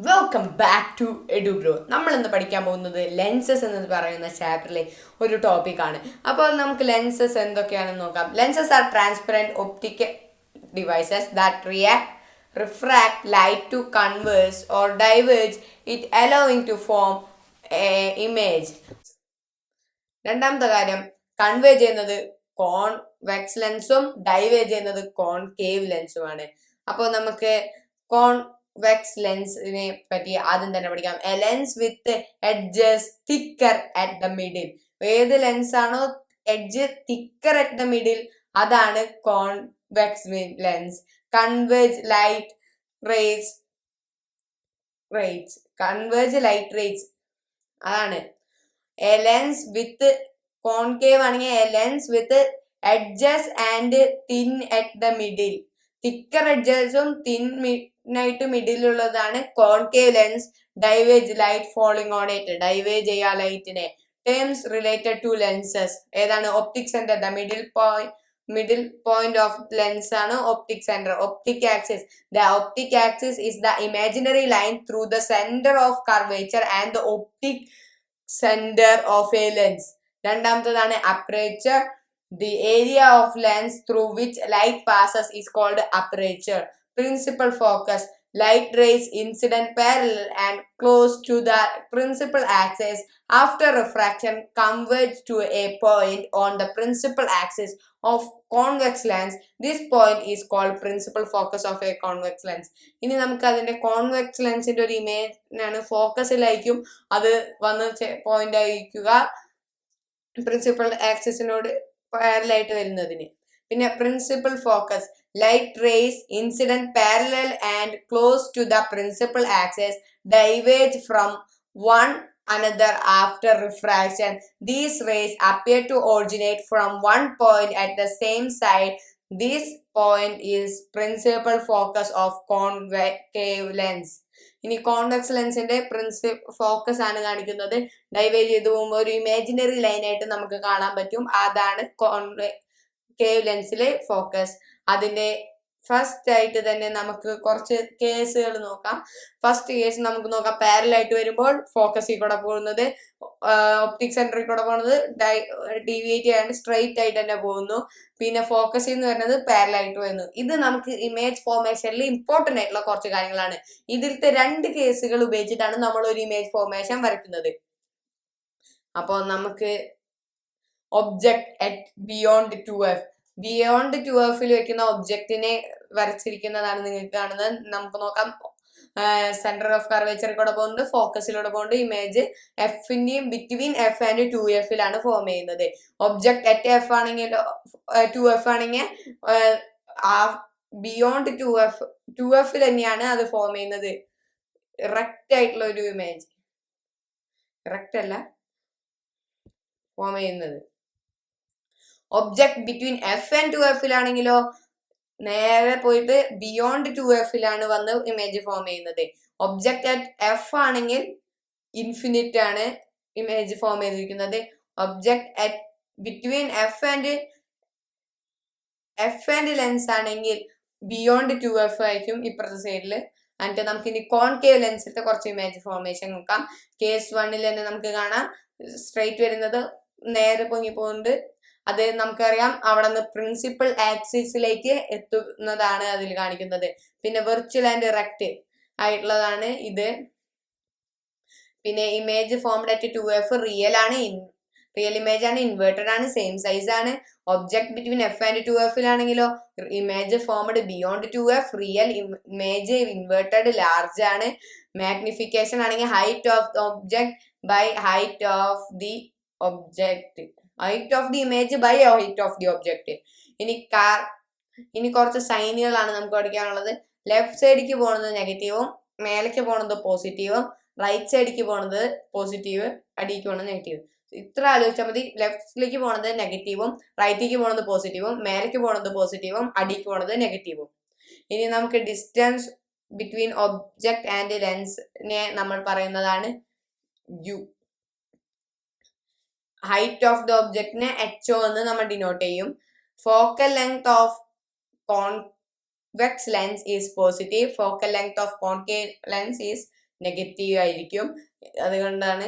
Welcome back to എഡുഗ്രോ. നമ്മൾ ഇന്ന് പഠിക്കാൻ പോകുന്നത് ലെൻസസ് എന്ന് പറയുന്ന ചാപ്റ്ററിലെ ഒരു ടോപ്പിക്കാണ്. അപ്പോൾ നമുക്ക് ലെൻസസ് എന്തൊക്കെയാണെന്ന് നോക്കാം. Lenses are transparent optic devices that refract light to converge or diverge it allowing to form image. രണ്ടാമത്തെ കാര്യം, കൺവേ ചെയ്യുന്നത് കോൺവെക്സ് ലെൻസും ഡൈവേ ചെയ്യുന്നത് കോൺകേവ് ലെൻസുമാണ്. അപ്പോൾ നമുക്ക് കോൺവെക്സ് ലെൻസിനെ പറ്റി ആദ്യം തന്നെ പഠിക്കാം. A lens with edges thicker at the middle. ഏത് ലെൻസ് ആണോ edge thicker at the middle അതാണ് convex lens. Converge light rays converge light rays അതാണ്. എ ലെൻസ് വിത്ത് കോൺകേവ് ആണെങ്കിൽ a lens with edges and thin at the middle. Thicker എഡ്ജസും thin ആയിട്ട് മിഡിലുള്ളതാണ് concave lens. Diverge light falling on it. Diverge ചെയ്യാ ലൈറ്റിനെ. Terms related to lenses ഏതാണ്? Optic centre. The middle point of lens ആണ് optic center. Optic axis. The optic axis is the imaginary line through the center of curvature and the optic center of a lens. രണ്ടാമത്തേതാണ് aperture. The area of lens through which light passes is called aperture. Principal focus. Light rays incident parallel and close to the principal axis after refraction converge to a point on the principal axis of convex lens. This point is called principal focus of a convex lens. ഇനി നമുക്ക് അതിന്റെ convex ലെൻസിന്റെ ഒരു image ആണ് ഫോക്കസിലായിരിക്കും അത് വന്ന് point ആയിരിക്കുക principal ആക്സിസിനോട് പാരലായിട്ട് വരുന്നതിന്. പിന്നെ principal focus. Light rays incident parallel and close to the principal axis diverge from one another after refraction. These rays appear to originate from one point at the same side. This point is principal focus of concave lens. ഇനി convex ലെൻസിന്റെ focus ആണ് കാണിക്കുന്നത്. ഡൈവേജ് ചെയ്ത് പോകുമ്പോൾ ഒരു imaginary line ആയിട്ട് നമുക്ക് കാണാൻ പറ്റും. അതാണ് കോൺകേവ് ലെൻസിലെ ഫോക്കസ്. അതിന്റെ ഫസ്റ്റ് ആയിട്ട് തന്നെ നമുക്ക് കുറച്ച് കേസുകൾ നോക്കാം. ഫസ്റ്റ് കേസ് നമുക്ക് നോക്കാം. പാരലായിട്ട് വരുമ്പോൾ ഫോക്കസിൽ കൂടെ പോകുന്നത് ഒപ്റ്റിക് സെന്ററിൽ കൂടെ പോകുന്നത് ഡീവിയേറ്റ് ചെയ്യാണ്ട് സ്ട്രെയിറ്റ് ആയിട്ട് തന്നെ പോകുന്നു. പിന്നെ ഫോക്കസിൽ എന്ന് പറയുന്നത് പാരലായിട്ട് വരുന്നു. ഇത് നമുക്ക് ഇമേജ് ഫോർമേഷനിൽ ഇമ്പോർട്ടൻ്റ് ആയിട്ടുള്ള കുറച്ച് കാര്യങ്ങളാണ്. ഇതിലത്തെ രണ്ട് കേസുകൾ ഉപയോഗിച്ചിട്ടാണ് നമ്മൾ ഒരു ഇമേജ് ഫോർമേഷൻ വരയ്ക്കുന്നത്. അപ്പോൾ നമുക്ക് object at beyond 2f. Beyond 2fൽ വെക്കുന്ന ഒബ്ജക്റ്റിനെ വരച്ചിരിക്കുന്നതാണ് നിങ്ങൾക്ക് കാണുന്നത്. നമുക്ക് നോക്കാം. സെന്റർ ഓഫ് കർവേച്ചറിൽ കൂടെ പോകുന്നുണ്ട്, ഫോക്കസിലൂടെ പോകുന്നുണ്ട്. Image എഫിന്റെയും between F and 2fലാണ് form ചെയ്യുന്നത്. ഒബ്ജക്ട് അറ്റ് എഫ് ആണെങ്കിൽ 2f ആണെങ്കിൽ ബിയോണ്ട് 2f തന്നെയാണ് അത് ഫോം ചെയ്യുന്നത്. ഇറക്റ്റ് ആയിട്ടുള്ള ഒരു ഇമേജ് ഇറക്റ്റ് അല്ല ഫോം ചെയ്യുന്നത്. ഒബ്ജക്ട് ബിറ്റ്വീൻ എഫ് ആൻഡ് 2fലാണെങ്കിലോ നേരെ പോയിട്ട് ബിയോണ്ട് 2fലാണ് വന്ന് ഇമേജ് ഫോം ചെയ്യുന്നത്. ഒബ്ജക്ട് അറ്റ് എഫ് ആണെങ്കിൽ ഇൻഫിനിറ്റ് ആണ് ഇമേജ് ഫോം ചെയ്തിരിക്കുന്നത്. Object at between F and lens ആണെങ്കിൽ ബിയോണ്ട് 2f ആയിരിക്കും ഇപ്പുറത്തെ സൈഡിൽ. എന്നിട്ട് നമുക്ക് ഇനി കോൺകേവ് ലെൻസിലത്തെ കുറച്ച് ഇമേജ് ഫോർമേഷൻ നോക്കാം. കേസ് 1ൽ തന്നെ നമുക്ക് കാണാം. സ്ട്രെയിറ്റ് വരുന്നത് നേരെ പൊങ്ങി പോകുന്നുണ്ട്. അത് നമുക്കറിയാം. അവിടെ നിന്ന് പ്രിൻസിപ്പൽ ആക്സിസിലേക്ക് എത്തുന്നതാണ് അതിൽ കാണിക്കുന്നത്. പിന്നെ വെർച്വൽ ആൻഡ് ഇറക്റ്റ് ആയിട്ടുള്ളതാണ് ഇത്. പിന്നെ image formed at 2f real ആണ്, റിയൽ ഇമേജ് ആണ്, ഇൻവേർട്ടഡ് ആണ്, സെയിം സൈസ് ആണ്. ഒബ്ജക്ട് ബിറ്റ്വീൻ എഫ് ആൻഡ് 2fലാണെങ്കിലോ image formed beyond 2f real image inverted large ആണ്. മാഗ്നിഫിക്കേഷൻ ആണെങ്കിൽ height of the object by height of the object, height of the image by height of the object. ഇനി കുറച്ച് സൈനുകളാണ് നമുക്ക് പഠിക്കാനുള്ളത്. Left സൈഡിലേക്ക് പോകുന്നത് നെഗറ്റീവും, മേലേക്ക് പോകുന്നത് പോസിറ്റീവും, റൈറ്റ് സൈഡിലേക്ക് പോകുന്നത് പോസിറ്റീവ്, അടിക്ക് പോകുന്നത് നെഗറ്റീവ്. ഇത്ര ആലോചിച്ചാൽ മതി. ലെഫ്റ്റിലേക്ക് പോകുന്നത് നെഗറ്റീവും, റൈറ്റിലേക്ക് പോകുന്നത് പോസിറ്റീവും, മേലേക്ക് പോകുന്നത് പോസിറ്റീവും, അടിക്ക് പോകുന്നത് നെഗറ്റീവും. ഇനി നമുക്ക് ഡിസ്റ്റൻസ് ബിറ്റ്വീൻ ഒബ്ജക്ട് ആൻഡ് ലെൻസിനെ നമ്മൾ പറയുന്നതാണ് u. ഹൈറ്റ് ഓഫ് ദ ഒബ്ജക്റ്റിനെ HO എന്ന് നമ്മൾ ഡിനോട്ട് ചെയ്യും. Focal length of convex lens is positive, focal length of concave lens is negative ആയിരിക്കും. അതുകൊണ്ടാണ്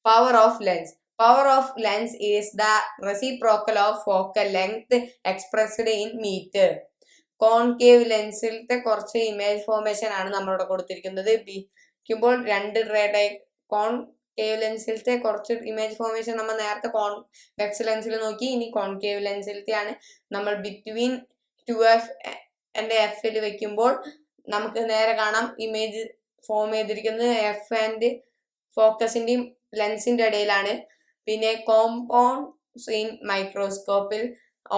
power of lens. Power of lens is the reciprocal of focal length expressed in metre. കോൺകേവ് ലെൻസിലത്തെ കുറച്ച് image formation ആണ് നമ്മളിവിടെ കൊടുത്തിരിക്കുന്നത്. ിക്കുമ്പോൾ 2 concave ലെൻസിലത്തെ കുറച്ച് ഇമേജ് ഫോർമേഷൻ നമ്മൾ നേരത്തെ കോൺവെക്സ് ലെൻസിൽ നോക്കി. ഇനി കോൺകേവ് ലെൻസിലത്തെ ആണ്. നമ്മൾ ബിറ്റ്വീൻ 2f and f വെക്കുമ്പോൾ നമുക്ക് നേരെ കാണാം ഇമേജ് ഫോം ചെയ്തിരിക്കുന്നത് f ആൻഡ് ഫോക്കസിന്റെയും ലെൻസിന്റെ ഇടയിലാണ്. പിന്നെ കോമ്പൗണ്ട്സ് ഇൻ മൈക്രോസ്കോപ്പിൽ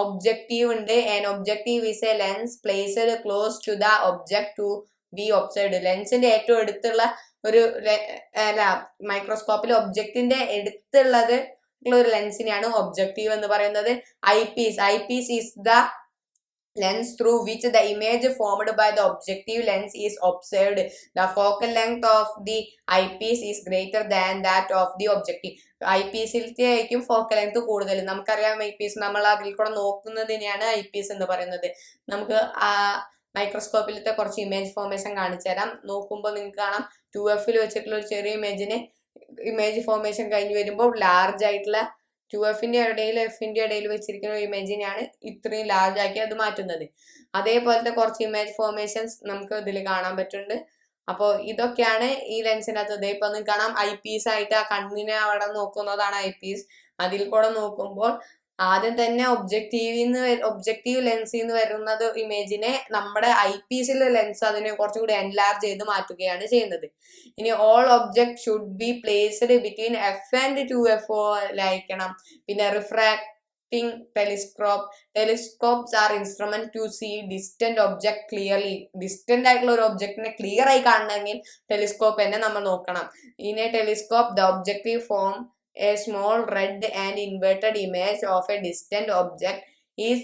ഒബ്ജക്റ്റീവ് ഉണ്ട്. And objective is a lens placed close to the object to be observed. ലെൻസിന്റെ ഏറ്റവും അടുത്തുള്ള ഒരു മൈക്രോസ്കോപ്പിൽ ഒബ്ജക്റ്റിന്റെ അടുത്തുള്ളത് ഒരു ലെൻസിനെയാണ് ഒബ്ജക്റ്റീവ് എന്ന് പറയുന്നത്. Eyepiece is the lens through which the image formed by the objective lens is observed. The focal length of the eyepiece is greater than that of the objective. ഐപീസിലത്തെയായിരിക്കും ഫോക്കൽ ലെങ്ത് കൂടുതൽ. നമുക്കറിയാം eyepiece നമ്മൾ അതിൽ കൂടെ നോക്കുന്നതിനെയാണ് eyepiece എന്ന് പറയുന്നത്. നമുക്ക് മൈക്രോസ്കോപ്പിലത്തെ കുറച്ച് ഇമേജ് ഫോർമേഷൻ കാണിച്ചു തരാം. നോക്കുമ്പോൾ നിങ്ങൾക്ക് കാണാം 2f വെച്ചിട്ടുള്ള ഒരു ചെറിയ ഇമേജ് ഫോർമേഷൻ കഴിഞ്ഞ് വരുമ്പോൾ ലാർജ് ആയിട്ടുള്ള 2fന്റെ ഇടയിൽ എഫിന്റെ ഇടയിൽ വെച്ചിരിക്കുന്ന ഇമേജിനെയാണ് ഇത്രയും ലാർജ് ആക്കി അത് മാറ്റുന്നത്. അതേപോലത്തെ കുറച്ച് ഇമേജ് ഫോർമേഷൻസ് നമുക്ക് ഇതിൽ കാണാൻ പറ്റുന്നുണ്ട്. അപ്പോൾ ഇതൊക്കെയാണ് ഈ ലെൻസിനകത്ത്. ഇതേപോലെ നിങ്ങൾക്ക് കാണാം ഐപീസ് ആയിട്ട് ആ കണ്ണിനെ അവിടെ നോക്കുന്നതാണ് ഐപീസ്. അതിൽ കൂടെ നോക്കുമ്പോൾ ആദ്യം തന്നെ ഒബ്ജക്റ്റീവ് ലെൻസിൽ നിന്ന് വരുന്നത് ഇമേജിനെ നമ്മുടെ ഐപീസിലെ ലെൻസ് അതിനെ കുറച്ചുകൂടി എൻലാർജ് ചെയ്ത് മാറ്റുകയാണ് ചെയ്യുന്നത്. ഇനി all object should be placed between f and 2f ആയിരിക്കണം. പിന്നെ refracting telescopes are instrument to see distant object clearly. Distant ആയിട്ടുള്ള ഒരു ഒബ്ജക്റ്റിനെ ക്ലിയർ ആയി കാണണമെങ്കിൽ ടെലിസ്കോപ്പ് തന്നെ നമ്മൾ നോക്കണം. In A telescope the objective form a small red and inverted image of a distant object. It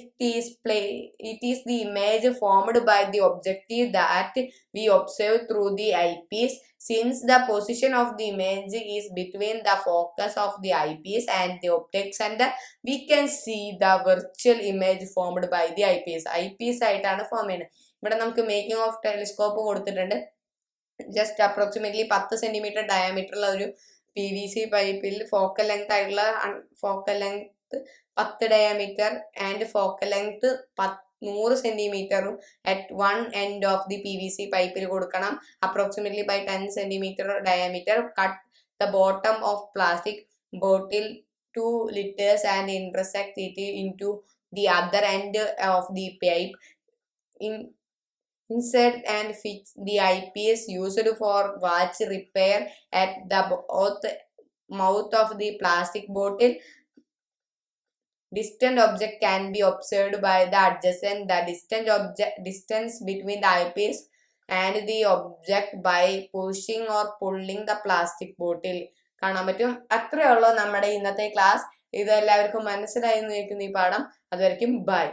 is the image formed by the objective that we observe through the eyepiece. Since the position of the image is between the focus of the eyepiece and the optic center, we can see the virtual image formed by the eyepiece. eyepiece ആയിട്ടാണ് form ചെയ്യുന്നത്. ഇവിടെ നമുക്ക് making of telescope കൊടുത്തിട്ടുണ്ട്. Just approximately 10 centimetre ഡയമീറ്ററുള്ള ഒരു PVC പൈപ്പിൽ focal length ആയിട്ടുള്ള focal length 10 diameter and focal length 100 സെന്റിമീറ്ററും at one end of the PVC പൈപ്പിൽ കൊടുക്കണം. Approximately by 10 centimetre diameter. Cut the bottom of plastic bottle 2 liters and intersect it into the other end of the pipe. Insert and fix the eyepiece used for watch repair at the mouth of the plastic bottle. Distant object can be observed by the adjacent the distance between the eyepiece and the object by pushing or pulling the plastic bottle. കാണാൻ പറ്റും. അത്രയേ ഉള്ളൂ നമ്മുടെ ഇന്നത്തെ class. ഇത് എല്ലാവർക്കും മനസ്സിലായി എന്ന് കേൾക്കുന്നു ഈ പാഠം. അതുവരെയ്ക്കും ബൈ.